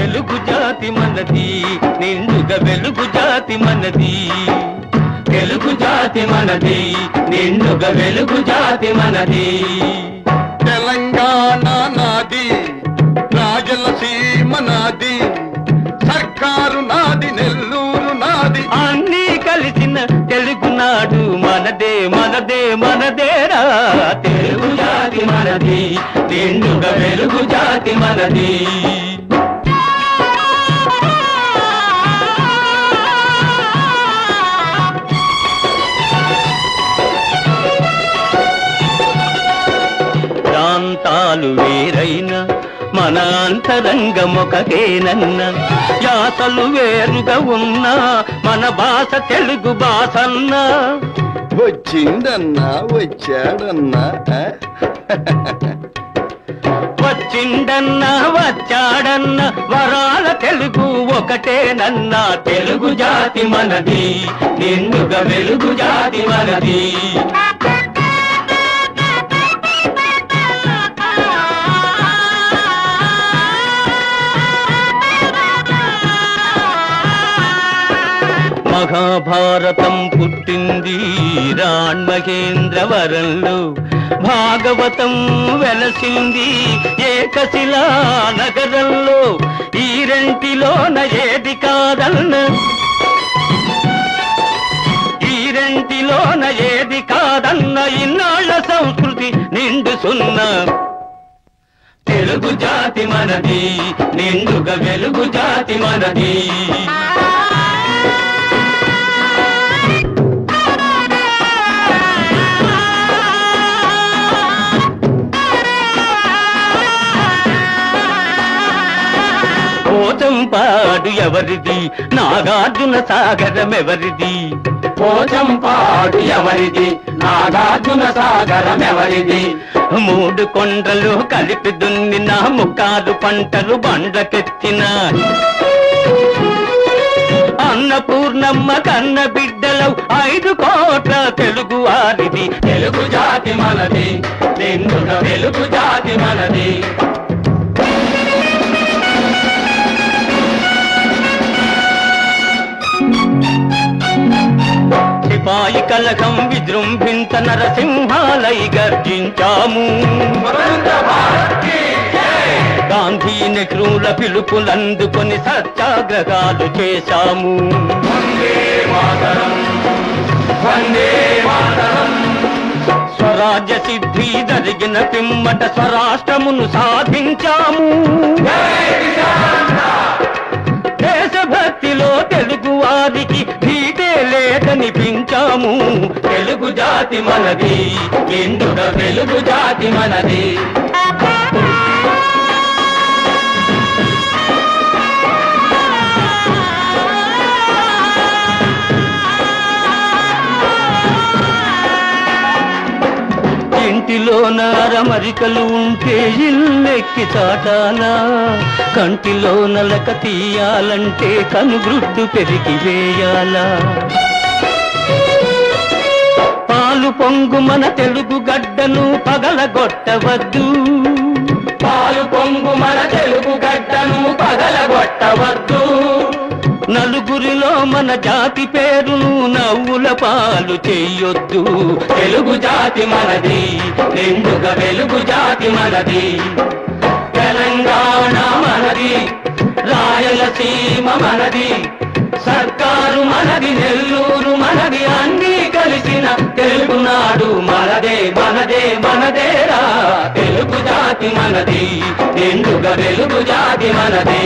వెలుగు జాతి మనది, నిండుగా వెలుగు జాతి మనది. తెలుగు జాతి మనది, నిండుగా వెలుగు జాతి మనది. తెలంగాణ నాది, రాయలసీమ నాది, సర్కారు నాది, నెల్లూరు నాది, అన్నీ కలిసిన తెలుగునాడు మనదే మనదే మనదేరా. తెలుగు జాతి మనది, నిండుగా వెలుగు జాతి మనది. ప్రాంతాలు వేరైనా మన అంతరంగమొకటేనన్న, యాసలు వేరుగా ఉన్నా మన భాష తెలుగు భాషన్నా. వచ్చిందన్నా వచ్చాడన్నా, వచ్చిండన్నా వచ్చాడన్నా వరాల తెలుగు ఒకటేనన్నా. తెలుగు జాతి మనది, నిండుగా వెలుగు జాతి మనది. మహాభారతం పుట్టింది రాణ్మహేంద్రవరంలో, భాగవతం వెలసింది ఏకశిలా నగరంలో. ఈ రెంటిలోన ఏది కాదన్న, ఈ రెంటిలోన ఏది కాదన్న ఇన్నాళ్ళ సంస్కృతి నిండు సున్నా. తెలుగు జాతి మనది, నిండుగా వెలుగు జాతి మనది. పోచంపాడు ఎవరిది, నాగార్జున సాగరం ఎవరిది. పోచంపాడు ఎవరిది, నాగార్జున సాగరం ఎవరిది. మూడు కొండలు కలిపి దున్నిన ముక్కారు పంటలు బండ్లకెత్తిన అన్నపూర్ణమ్మ కన్న బిడ్డలవు 5 కోట్ల తెలుగు వారిది. తెలుగు జాతి మనది, నిండుగా వెలుగు జాతి మనది. సిపాయి కలకం విజృంభించ నరసింహాలై గర్జించాము. గాంధీ నెహ్రూల పిలుపులందుకొని సత్యాగ్రహాలు చేశాము. స్వరాజ్య సిద్ధి జరిగిన పిమ్మట స్వరాష్ట్రమును సాధించాము. దేశభక్తిలో తెలుగు వారికి భీతే లేదనిపించాము. తెలుగు జాతి మనది, నిండుగా వెలుగు జాతి మనది. ఇంటిలోన అరమరికలు ఉంటే ఇల్లెక్కి చాటానా, కంటిలో నలక తీయాలంటే కనుగ్రుడ్డు పెరిగి వేయాలా. పాలు పొంగు మన తెలుగు గడ్డను పగలగొట్టవద్దు, పాలు పొంగు మన తెలుగు గడ్డను పగలగొట్టవద్దు. నలుగురిలో మన జాతి పేరును నవ్వుల పాలు చెయ్యొద్దు. తెలుగు జాతి మనది, నిండుగా వెలుగు జాతి మనది. తెలంగాణ మనది, రాయలసీమ మనది, సర్కారు మనది, నెల్లూరు మనది, అన్నీ కలిసిన తెలుగునాడు మనదే మనదే మనదేరా. తెలుగు జాతి మనది, నిండుగా వెలుగు జాతి మనది.